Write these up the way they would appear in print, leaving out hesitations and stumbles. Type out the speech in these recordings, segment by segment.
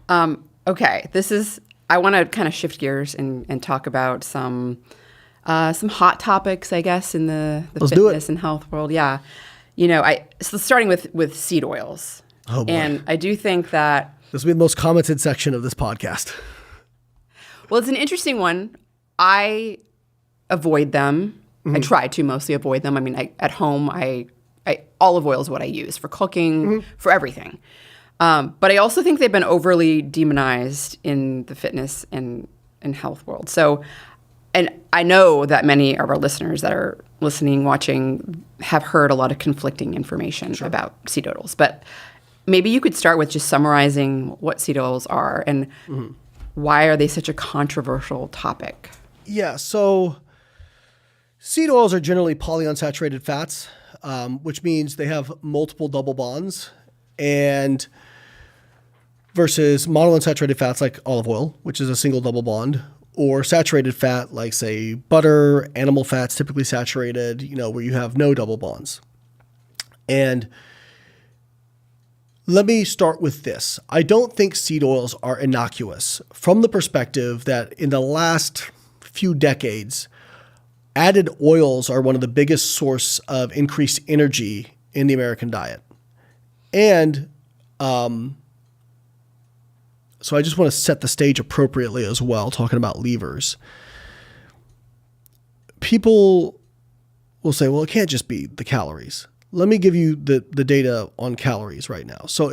Okay, I want to kind of shift gears and talk about some hot topics, I guess, in the fitness and health world. Yeah. So starting with seed oils. Oh boy. And I do think that this will be the most commented section of this podcast. Well, it's an interesting one. I avoid them. I try to mostly avoid them. I mean, at home, olive oil is what I use for cooking, for everything. But I also think they've been overly demonized in the fitness and health world. So, and I know that many of our listeners that are listening, watching, have heard a lot of conflicting information about seed oils. But maybe you could start with just summarizing what seed oils are and why are they such a controversial topic? Yeah, so seed oils are generally polyunsaturated fats, which means they have multiple double bonds, and versus monounsaturated fats like olive oil, which is a single double bond, or saturated fat like, say, butter, animal fats, typically saturated, where you have no double bonds. And let me start with this. I don't think seed oils are innocuous from the perspective that in the last few decades, added oils are one of the biggest source of increased energy in the American diet. And so I just want to set the stage appropriately as well, talking about levers. People will say, well, it can't just be the calories. Let me give you the data on calories right now. So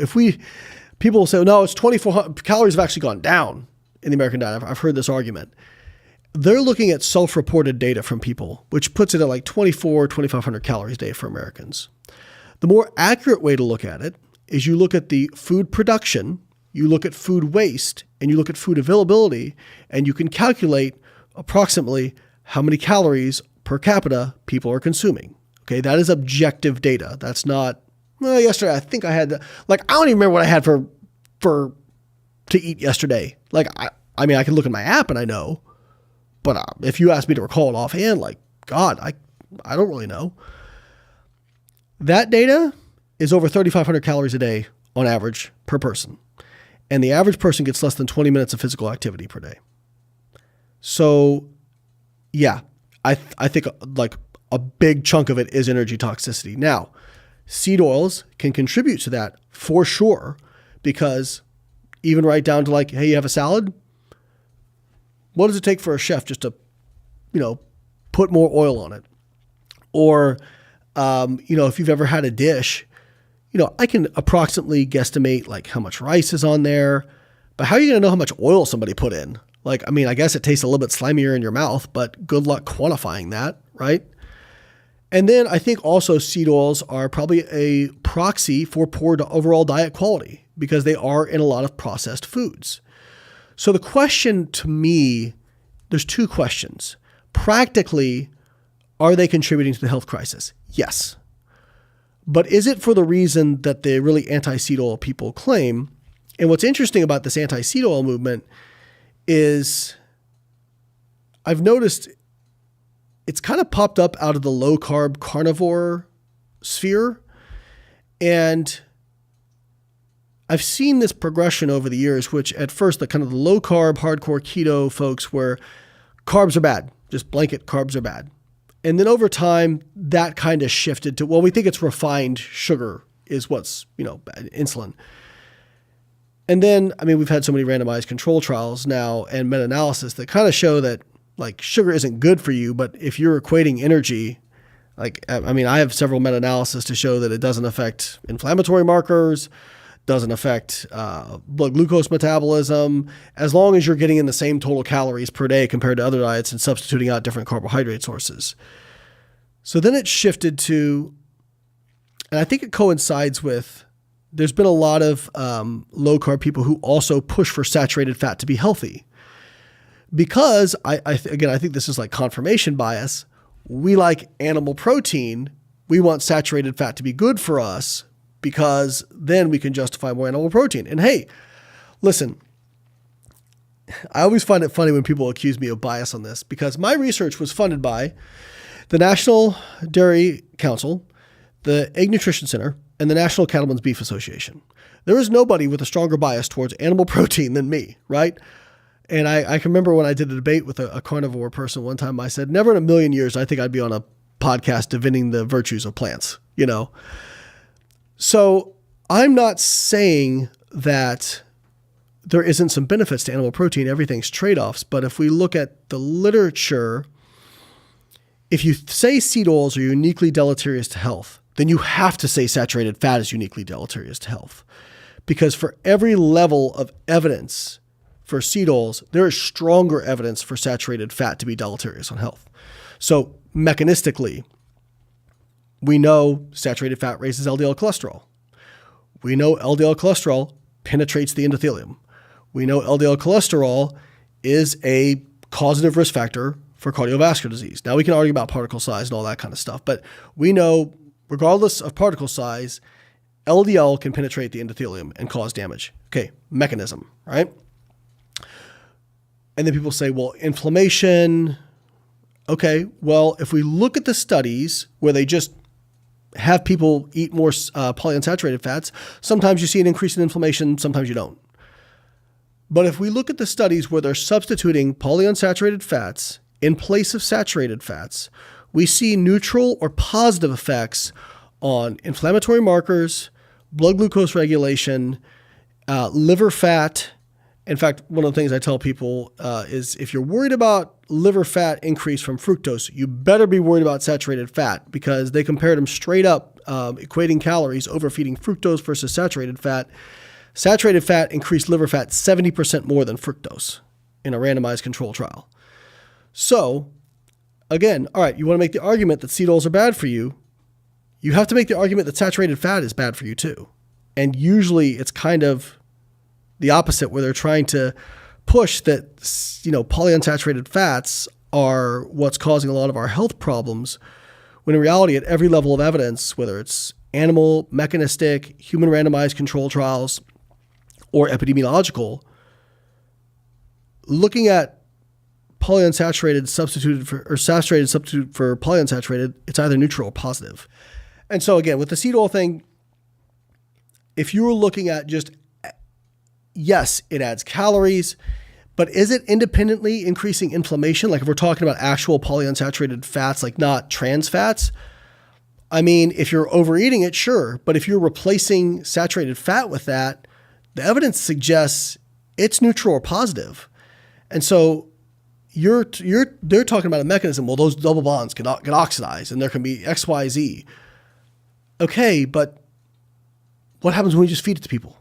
people will say, no, it's 2,400, calories have actually gone down in the American diet. I've heard this argument. They're looking at self-reported data from people, which puts it at like 2,500 calories a day for Americans. The more accurate way to look at it is you look at the food production, you look at food waste, and you look at food availability, and you can calculate approximately how many calories per capita people are consuming. Okay, that is objective data. That's not, yesterday I think I had, I don't even remember what I had for to eat yesterday. I mean, I can look at my app and I know, but if you ask me to recall it offhand, God, I don't really know. That data is over 3,500 calories a day on average per person. And the average person gets less than 20 minutes of physical activity per day. So, yeah, I think a big chunk of it is energy toxicity. Now, seed oils can contribute to that for sure, because even right down to hey, you have a salad. What does it take for a chef just to, put more oil on it? Or, if you've ever had a dish, I can approximately guesstimate how much rice is on there, but how are you going to know how much oil somebody put in? I guess it tastes a little bit slimier in your mouth, but good luck quantifying that, right? And then I think also seed oils are probably a proxy for poor overall diet quality because they are in a lot of processed foods. So the question to me, there's two questions. Practically, are they contributing to the health crisis? Yes. But is it for the reason that the really anti-seed oil people claim? And what's interesting about this anti-seed oil movement is I've noticed it's kind of popped up out of the low-carb carnivore sphere. And I've seen this progression over the years, which at first the kind of the low-carb, hardcore keto folks were carbs are bad, just blanket carbs are bad. And then over time, that kind of shifted to, we think it's refined sugar is what's, bad, insulin. And then, we've had so many randomized control trials now and meta-analysis that kind of show that sugar isn't good for you, but if you're equating energy, I have several meta-analysis to show that it doesn't affect inflammatory markers, doesn't affect blood glucose metabolism, as long as you're getting in the same total calories per day compared to other diets and substituting out different carbohydrate sources. So then it shifted to, and I think it coincides with, there's been a lot of low-carb people who also push for saturated fat to be healthy. Because, I think this is confirmation bias. We like animal protein. We want saturated fat to be good for us because then we can justify more animal protein. And hey, listen, I always find it funny when people accuse me of bias on this because my research was funded by the National Dairy Council, the Egg Nutrition Center, and the National Cattlemen's Beef Association. There is nobody with a stronger bias towards animal protein than me, right? And I can remember when I did a debate with a carnivore person one time, I said, never in a million years I think I'd be on a podcast defending the virtues of plants, you know? So I'm not saying that there isn't some benefits to animal protein. Everything's trade-offs. But if we look at the literature, if you say seed oils are uniquely deleterious to health, then you have to say saturated fat is uniquely deleterious to health. Because for every level of evidence for seed oils, there is stronger evidence for saturated fat to be deleterious on health. So mechanistically, we know saturated fat raises LDL cholesterol. We know LDL cholesterol penetrates the endothelium. We know LDL cholesterol is a causative risk factor for cardiovascular disease. Now we can argue about particle size and all that kind of stuff, but we know regardless of particle size, LDL can penetrate the endothelium and cause damage. Okay, mechanism, right? And then people say, well, inflammation. Okay, well, if we look at the studies where they just have people eat more polyunsaturated fats, sometimes you see an increase in inflammation, sometimes you don't. But if we look at the studies where they're substituting polyunsaturated fats in place of saturated fats, we see neutral or positive effects on inflammatory markers, blood glucose regulation, liver fat. In fact, one of the things I tell people is if you're worried about liver fat increase from fructose, you better be worried about saturated fat, because they compared them straight up, equating calories, overfeeding fructose versus saturated fat. Saturated fat increased liver fat 70% more than fructose in a randomized control trial. So again, all right, you want to make the argument that seed oils are bad for you. You have to make the argument that saturated fat is bad for you too. And usually it's kind of the opposite, where they're trying to push that, polyunsaturated fats are what's causing a lot of our health problems, when in reality, at every level of evidence, whether it's animal, mechanistic, human randomized control trials, or epidemiological, looking at polyunsaturated substituted for, or saturated substitute for polyunsaturated, it's either neutral or positive. And so again, with the seed oil thing, if you were looking at just, yes, it adds calories, but is it independently increasing inflammation? Like if we're talking about actual polyunsaturated fats, like not trans fats, I mean, if you're overeating it, sure. But if you're replacing saturated fat with that, the evidence suggests it's neutral or positive. And so they're talking about a mechanism. Well, those double bonds get oxidized and there can be X, Y, Z. Okay, but what happens when you just feed it to people?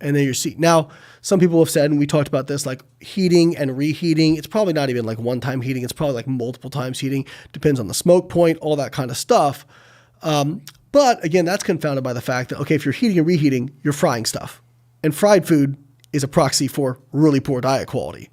And then you're seeing. Now, some people have said, and we talked about this, like heating and reheating. It's probably not even like one-time heating. It's probably like multiple times heating. Depends on the smoke point, all that kind of stuff. But again, that's confounded by the fact that, okay, if you're heating and reheating, you're frying stuff. And fried food is a proxy for really poor diet quality.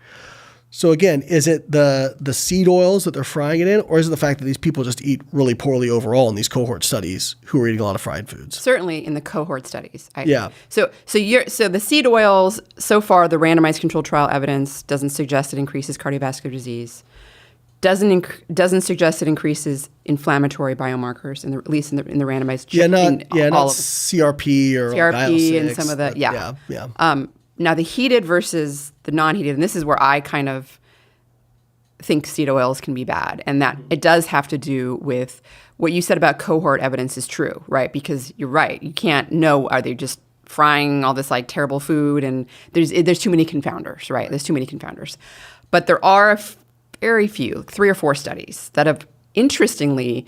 So again, is it the seed oils that they're frying it in, or is it the fact that these people just eat really poorly overall in these cohort studies who are eating a lot of fried foods? Certainly in the cohort studies. Yeah. So the seed oils, so far the randomized controlled trial evidence doesn't suggest it increases cardiovascular disease. Doesn't suggest it increases inflammatory biomarkers, at least in the randomized. Not CRP or CRP and some of the yeah. Now the heated versus the non-heated, and this is where I kind of think seed oils can be bad, and that it does have to do with what you said about cohort evidence is true, right? Because you're right, you can't know, are they just frying all this like terrible food, and there's too many confounders, right? There's too many confounders, but there are very few, 3 or 4 studies that have interestingly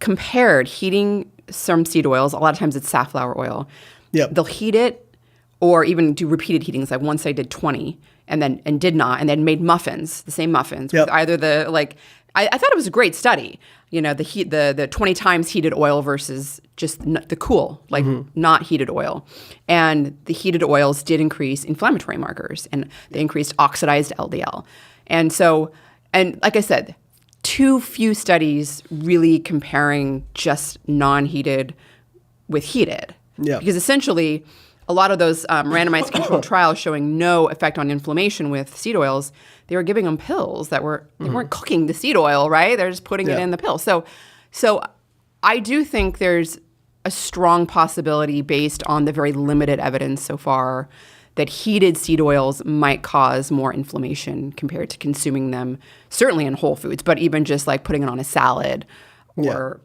compared heating some seed oils. A lot of times it's safflower oil. Yep. They'll heat it or even do repeated heatings. Like once I did 20 and did not, and then made muffins, the same muffins. Yep. With either I thought it was a great study. The 20 times heated oil versus just the cool, not heated oil. And the heated oils did increase inflammatory markers, and they increased oxidized LDL. And so, and like I said, too few studies really comparing just non-heated with heated. Yeah. Because essentially, a lot of those randomized controlled trials showing no effect on inflammation with seed oils, they were giving them pills that they weren't cooking the seed oil, right? They're just putting it in the pill. So I do think there's a strong possibility based on the very limited evidence so far that heated seed oils might cause more inflammation compared to consuming them, certainly in whole foods, but even just like putting it on a salad or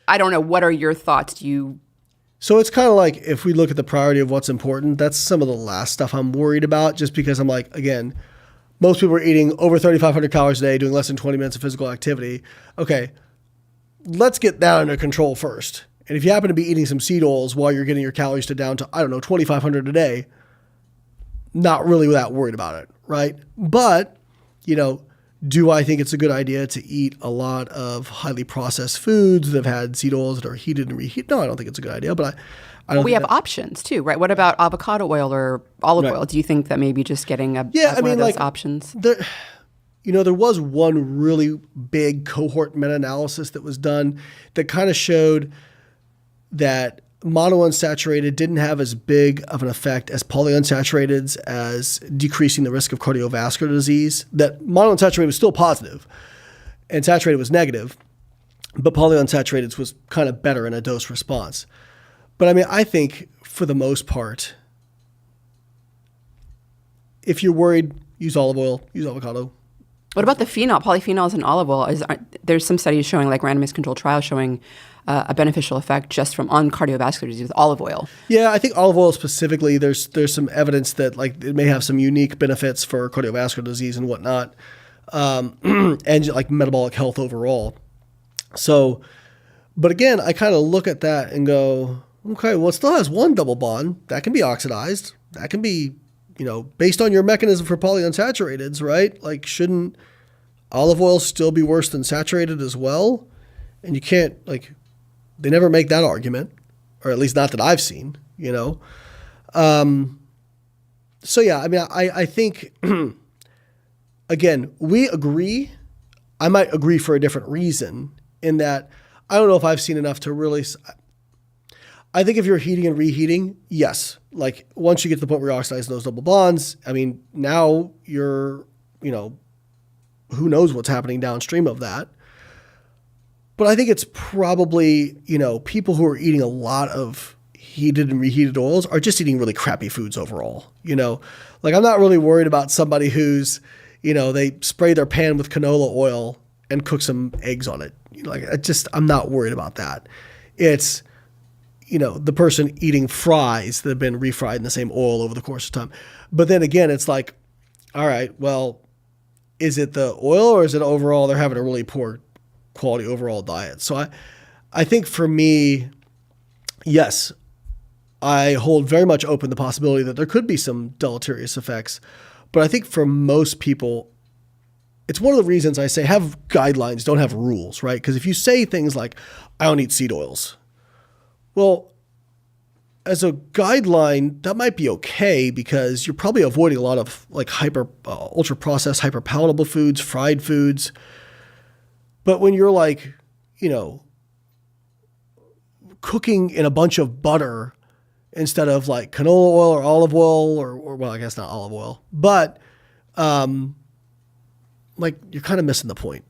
I don't know. What are your thoughts? So it's kind of like if we look at the priority of what's important, that's some of the last stuff I'm worried about just because I'm like, again, most people are eating over 3,500 calories a day, doing less than 20 minutes of physical activity. Okay, let's get that under control first. And if you happen to be eating some seed oils while you're getting your calories down to, I don't know, 2,500 a day, not really that worried about it, right? But, do I think it's a good idea to eat a lot of highly processed foods that have had seed oils that are heated and reheated? No, I don't think it's a good idea, but I don't. We have options too, right? What about avocado oil or olive oil? Do you think that maybe just getting one of those options? There was one really big cohort meta-analysis that was done that kind of showed that monounsaturated didn't have as big of an effect as polyunsaturated as decreasing the risk of cardiovascular disease. That monounsaturated was still positive and saturated was negative, but polyunsaturated was kind of better in a dose response. But I think for the most part, if you're worried, use olive oil, use avocado. What about the polyphenols in olive oil? There's some studies showing, like randomized controlled trials showing a beneficial effect just on cardiovascular disease with olive oil. Yeah, I think olive oil specifically, there's some evidence that like it may have some unique benefits for cardiovascular disease and whatnot, and like metabolic health overall. So, but again, I kind of look at that and go, okay, well, it still has one double bond that can be oxidized. That can be, based on your mechanism for polyunsaturated, right? Like, shouldn't olive oil still be worse than saturated as well? And you can't, they never make that argument, or at least not that I've seen, So yeah, I think, again, we agree. I might agree for a different reason in that I don't know if I've seen enough to really, I think if you're heating and reheating, yes. Like once you get to the point where you're oxidizing those double bonds, now you're, who knows what's happening downstream of that. But I think it's probably, people who are eating a lot of heated and reheated oils are just eating really crappy foods overall. Like I'm not really worried about somebody who's, they spray their pan with canola oil and cook some eggs on it. I'm not worried about that. It's, the person eating fries that have been refried in the same oil over the course of time. But then again, it's like, all right, well, is it the oil or is it overall they're having a really poor quality overall diet? So I think for me, yes, I hold very much open the possibility that there could be some deleterious effects. But I think for most people, it's one of the reasons I say have guidelines, don't have rules, right? Because if you say things like, I don't eat seed oils, well, as a guideline, that might be okay because you're probably avoiding a lot of like ultra processed, hyper palatable foods, fried foods. But when you're like, cooking in a bunch of butter instead of like canola oil or olive oil or well, I guess not olive oil, but like you're kind of missing the point.